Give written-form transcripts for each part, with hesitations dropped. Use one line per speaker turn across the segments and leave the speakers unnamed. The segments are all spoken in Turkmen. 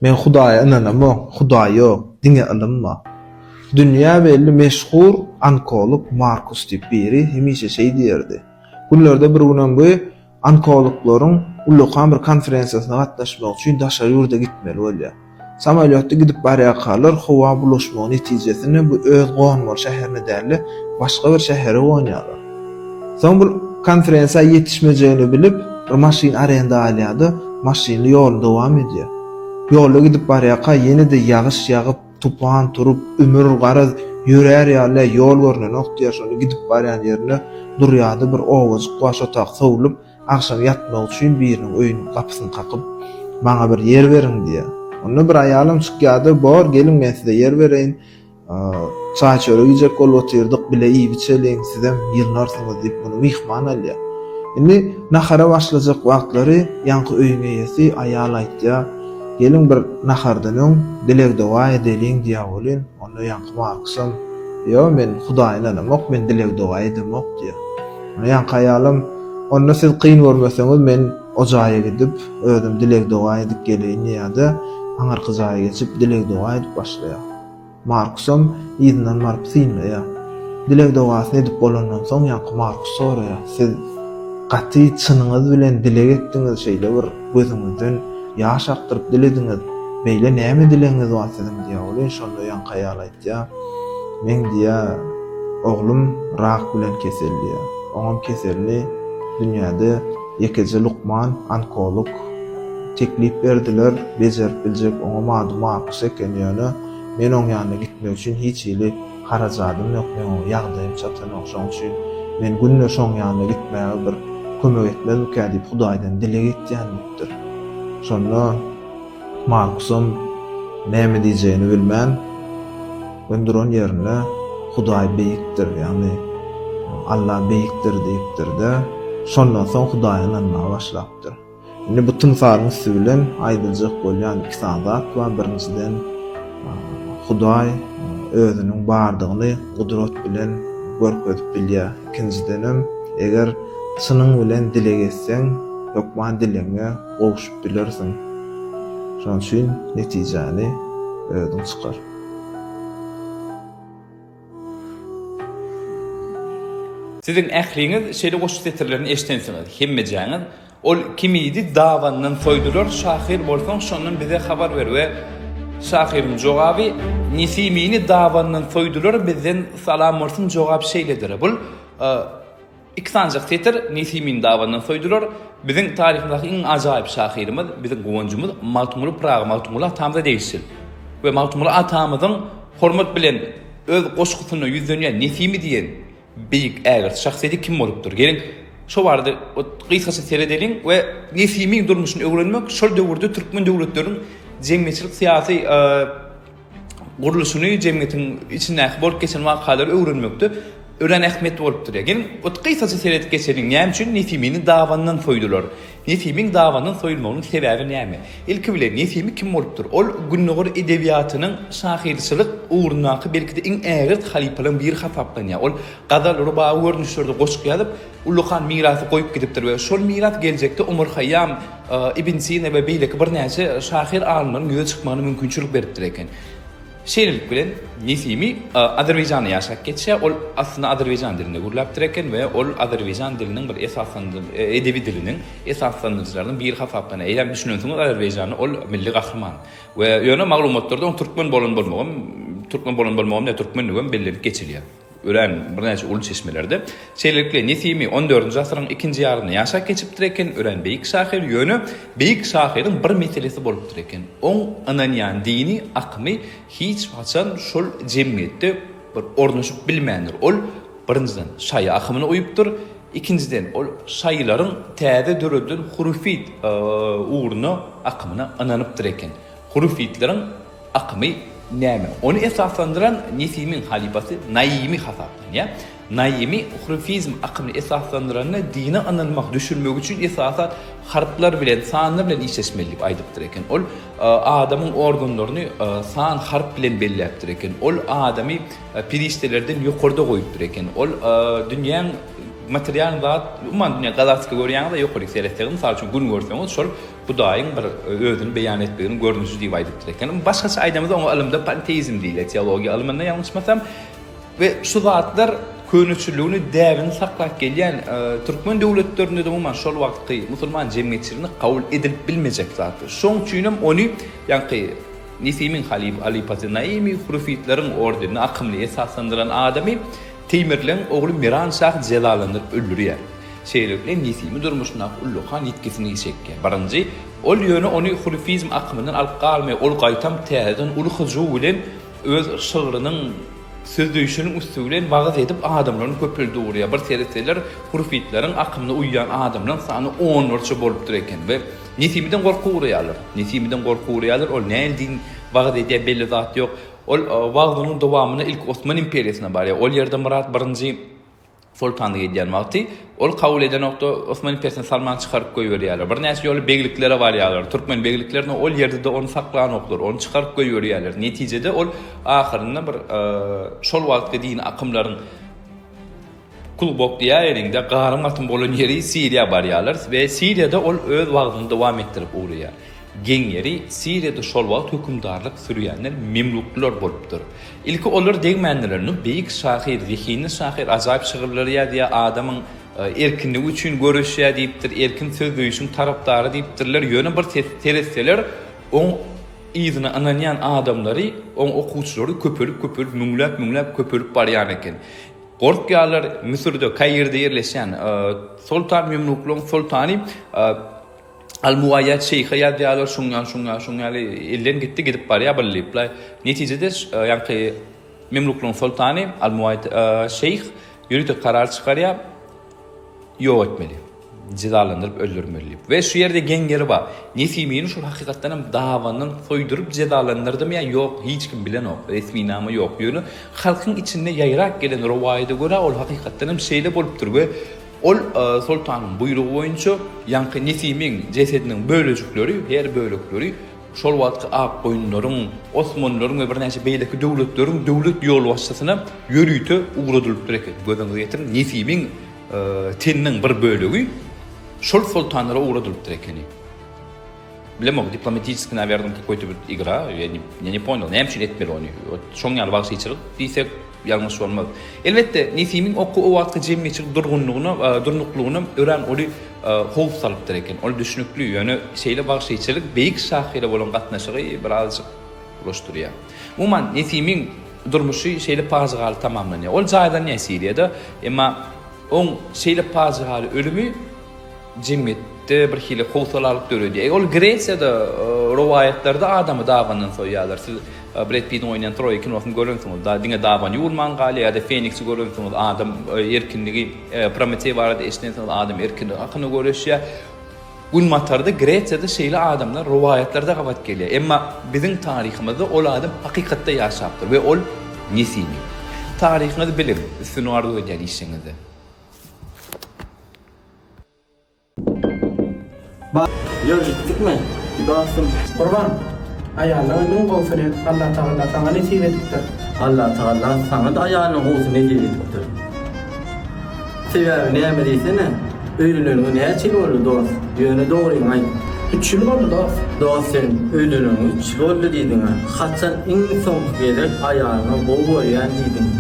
Men Hudaýa inanamam, Hudaý ýok, diňe ilymma. Dünýä belli meşhur onkolog Markus diýip biri hemişe şey diýerdi. Günlerde bir günem bu onkologlaryň ullukan bir konferensiýasyna gatnaşmak üçin daşary ýurda gitmeli bolýar. Samalyotda gidip barýarkalar howa bulaşmagy netijesinde bu öz gonma şäherine däli başga bir şähere oňarlar. Soň bu konferensiýa ýetişmejegini bilip bir maşyn arenda alýady, maşyny ýol dowam edýär. Ýolda gidip barýarka ýene-de ýagyş ýagyp tupan turup ömür garaz ýörer ýaly ýol görnenok diýär şonu gidip barýan ýerine durýady bir owazy gaş otak sowulup akşam ýatmak üçin biriniň öýüniň kapysyny kakyp maňa bir ýer beriň diýär. Onu bir ayalym çykýady, "Bor, gelin men size yer bereýin. Çay çörek ýejek bolup otyrdyk, bile iyi biçeliň, sizem ýylnarsyňyz" diýip bunu mihman alýar. Indi nahara başlajak wagtlary ýanky öýüňe ýesi ayal aýtdy, "Gelin bir nahardan öň dilek dowa edeliň" diýip bolyn. Onda ýanky Markusam, "Ýo, men Hudaýa inanamok, men dilek dowa edemok" diýär. Onda ýanky ayalym, "Onda siz kyn görmeseňiz men ojağa gidip özüm dilek dowa edip geleýin" ýa-da Aňarky jaýa geçip dilek dowa edip başlaýar. Markusam ýygynyň marp synlaýar. Dilek dowasyny edip bolandan soň ýanky Markus soraýar, "Siz gaty çynyňyz bilen dilek etdiňiz şeýle bir gözüňizden ýaş akdyryp dilediňiz. Beýle näme dileňiz bar sizin?" diýär. Olyn şonda ýanky aýal aýtdy, "Men diýär, oglum rak bilen keseldi. Oňam keselli dünýäde ýekiji Lukman onkolog teklip berdiler, bejerip biljek oňa mady Markus eken ýöne men oň ýanyna gitmek üçin hiç ýyly harajadym ýok, men oň ýagdaýym çatanok, şoň üçin men günne şoň ýanyna gitmäge bir kömek etmezmikä diýip Hudaýdan dilek etýändir." Şonda Markusam näme diýjegini bilmän, öndüren ýerine Hudaý beýikdir, ýagny Allah beýikdir diýipdir-de, şondan soň Hudaýa inanmaga başlapdyr. Indi bu tymsaryň sübilen aýdyljak bolýan iki zat bar. Birinciden Hudaý özüniň bardygyny gudrat bilen görkezip bilýär. Ikincidenem eger çynyň bilen dilek etseň, ýokman dileňe gowuşup bilersiň. Şoň üçin netijäni özüň çykar.
Sizin ähliňiz şeýle goşup setirlerini eşitensiňiz, hemmejaňyz ol kimidi dawandan soýdurur, şahir bolsaň şondan bize habar ber we şahirin jogaby Nisimini dawandan soýdurur, bizden salam bolsun jogap şeýledir. Bul iki sanjak setir Nisimin dawandan soýdurur. Biziň taryhyňdaky iň ajaýyp şahirimiz, biziň goňjumuz Maltumulu Prag, Maltumulu atamyza deýilsin. We Maltumulu atamyzyň hormat bilen öz goşgusyny ýüzlenýän Nisimi diýen beýik äger şahsiýeti kim bolupdyr? Gelin şo bardy o gysgaça seredeliň we Nisimiň durmuşyny öwrenmek şol döwürde türkmen döwletleriň jemgyýetçilik syýasy guruluşyny jemgyýetiň içindäki bolup geçen wakalary öwrenmekde ören ähmet bolupdyr. Gelin o gysgaça seredip geçeriň näme üçin Nisimini dawandan soýdular. Nisimiň dawandan soýulmagynyň sebäbi näme? Ilki bilen Nisimi kim bolupdyr? Ol günnügur edebiýatynyň şahirçilik uğrundaky belki de iň ägirt halipalyň biri hasaplanýar. Ol gazal ruba görnüşlerde goşuk ýazyp ulukan mirasy goýup gidipdir we şol miras geljekde Umar Hayyam, Ibn Sina we beýleki bir näçe şahir alymlaryň ýöne çykmagyna mümkinçilik beripdir eken. Şeýlelik bilen Nisimi Azerbaýjanda ýaşap geçýär. Ol aslında Azerbaýjan dilinde gurulapdyr eken we ol Azerbaýjan diliniň bir edebi diliniň esaslandyryjylarynyň biri hasaplanýar. Eýer düşünýänsiňiz Azerbaýjany ol milli gahrman we ýöne maglumatlarda türkmen bolan bolmagam, ne türkmenligem belli geçilýär. Ören bir näçe ulu çeşmelerde. Şeýlelikle Nisimi 14-nji asyryň 2-nji ýaryny ýaşap geçipdir eken. Ören beýik şahir ýöne beýik şahiriň bir meselesi bolupdyr eken. Oň ananýan dini akmy hiç waçan şol jemgyýetde bir ornaşyp bilmändir. Ol birinciden şaý akymyna uýupdyr. İkinciden ol şaýlaryň täze döredin hurufit uğruna akymyna ananypdyr eken. Hurufitleriň akmy näme? Onu esaslandıran Nisimiň halifasy Naimi hasaplanýar. Naimi hurufizm akymyny esaslandyranna dini anlamak, düşünmek üçin esasat harplar bilen, sanlar bilen işleşmeli aýdypdyr eken. Ol adamyň organlaryny san harp bilen belläpdir eken. Ol adamy piriştelerden ýokarda goýupdyr eken. Ol dünýäň material zat, umman dünya galaksika görýäňizde ýokary seretdigin, misal üçin gün görseňiz şol bu daýyň bir özüni beýan etmegini görnüşi diýip aýdypdyr eken. Başgaça aýdamyzda oňa ilmde panteizm diýiler, teologiýa ilminde ýalňyşmasam we şu zatlar könüçlüğünü däwini saklap gelýän türkmen döwletlerinde de umman şol wagtky musulman jemgyýetçiligini kabul edilip bilmejek zatlar. Şoň üçin hem ony ýa-ni Nisimin Halif Ali Paznaimi Hurufitlerin ordeni akımlı esaslandıran adamı Temirlen oğlu Miran Şah cezalandırıp öldürüyor. Şeylikle Nisimi durmuşuna ulluhan yetkisini işekke. Barıncı, ol yönü onu Hurufizm akımından alıp kalmaya ol qaytam täzeden ulu hıcı bilen öz şığırının sözdüyüşünün üstüyle vağız edip adamların köpüldü uğraya. Bir serisler Hurufitlerin akımına uyuyan adamların sanı 10 ölçü bolup dururken ve Nisimi'den korku uğrayalar. Nisimi'den korku uğrayalar. Ol ne eldin vağız ediye belli zat yok. Ol vağzının devamını ilk Osman İmperiyasına bari. Ol yerde Murat birinci sultanlık ediyen vakti. Ol kabul eden nokta Osman İmperiyasına Salman çıkarıp koyuyorlar. Bir näçe yolu begliklere varyalar. Türkmen begliklerine ol yerde de onu saklayan oklar. Onu çıkarıp koyuyorlar. Neticede ol ahirinde bir şol wagtga diýin akımların Kulbok diýerinde garym atym bolan ýeri Siriýa barýarlar we Siriýada ol öz wagtyny dowam etdirip urýar. Geň ýeri Siriýada şol wagt hökümdarlyk sürýänler memluklar bolupdyr. Ilki olar degmenlerini beýik şahir, zihini şahir, azaýyp şygyrlary ýa-da adamyň erkinligi üçin görüşýär diýipdir, erkin söz duyuşyň tarapdary diýipdirler. Ýöne bir teresler oň izini ananyan adamlary, oň okuwçylary köpölüp müňläp köpölüp barýar eken. Gorkyalar Mısır'da Kayr'da yerleşen Sultan Memlukluğun sultani Al-Muayyad Şeyh'e diýerler şunňa elden gidip barýar bilipler. Neticede ýa-ni Memlukluğun sultani Al-Muayyad Şeyh ýürütip karar çykarýar, ýok etmeli. Cezalandırıp öldürmeli. Ve şu yerde gengeri var. Nesimi'nin şu hakikaten hem davanın soydurup cezalandırdım ya yok. Hiç kim bilen o. Resmi namı yok. Yönü halkın içinde yayrak gelen rivayete göre ol hakikaten hem şeyle bolupdur ve ol sultanın buyruğu boyunca yankı Nesimi'nin cesedinin bölücükleri, her bölükleri şol wagtky ak boyunlaryň, Osmanlaryň we bir näçe beýleki döwletlerin döwlet ýol başçysyna ýörüýte ugradylyp durýar. Gödüňize getirin Nesimi'nin teninin bir bölügi şol sultanlara uğradylyp durýar. Bilemem, дипломатически, наверное, какой-то вот игра, я не понял, ne için etmeli onu. Şoň ýaly bagşyçylyk diýsek ýalňyş bolmaz. Elbetde Nesimiň o wagtky jemgyýetçilik durnuklugyny ören oly how salypdyr eken. Ol düşünükli ýöne şeýle bagşyçylyk beýik şahira bolan gatnaşygy biraz ulaşdyrýar. Umman Nesimiň durmuşy şeýle pazygaly tamamlanýar. Ol jaýdan Siriýada, emma on şeýle pazygaly ölümi jemgyýetde bir hili howsalalyk döredýär. Ol Gresiýada riwayatlerde adamy dawandan soýýarlar. Siz Brad Pitt'in oynayan Troy kinosyny görüňiz, da diňe dawan ýurman galy ýa-da Phoenix'i görüňiz, adam erkinligi Prometey barada eşlenýän adam erkinligi hakyny görüşýär. Ulmatarda Gresiýada şeýle adamlar riwayatlarda gabat gelýär. Emma biziň taryhymyzda ol adam hakykatda ýaşapdyr we ol Nesimi. Taryhyňyzy bilir, üstüne ardy edýär işiňizde.
Yok gittik mi? Dostum.
Kurban, ayağına öldün gofret, Allah Teala sana nasip etmiştir.
Allah Teala sana da ayağının olsun ne diyecektir. Sebebi ne emrediyse öylülüğünü ne çil oldu dost? Yönü doğruyum ay.
3 yıl oldu dost.
Dost sen öylülüğünü 3 yıl oldu dedin ha. Kaçsan en son gelir ayağına bol boyayan dedin.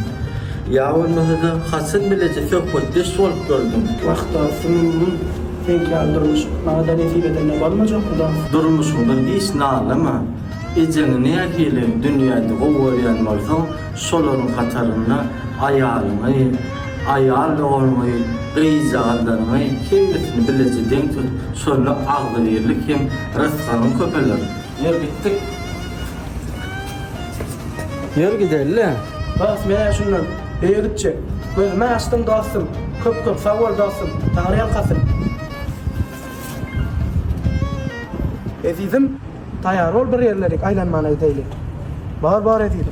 Ya olmasa da kaçsan bilece çok beş olup gördüm.
Vakt dostum, sen kaldırmış, bana da nasip edenle varmayacak mı dost?
Durmuşumdan hiç nağlama. Eceni ne yakıyla dünyada boyayan varsa şoların katarına ayağını olmayı, gıyıcağlarını, kimlisini bilece denk tut, şöyle ağlı verirlik hem rızkanın köpeler. Yer gittik. Yer giderli.
Dost, ben şundan, beye gidecek. Gözüme açtım dostum, köp sağ ol dostum, tanrıyan kasın. Ezizim, tayar ol bir yerlerik, aylanmana edeylik. Bar ezizim.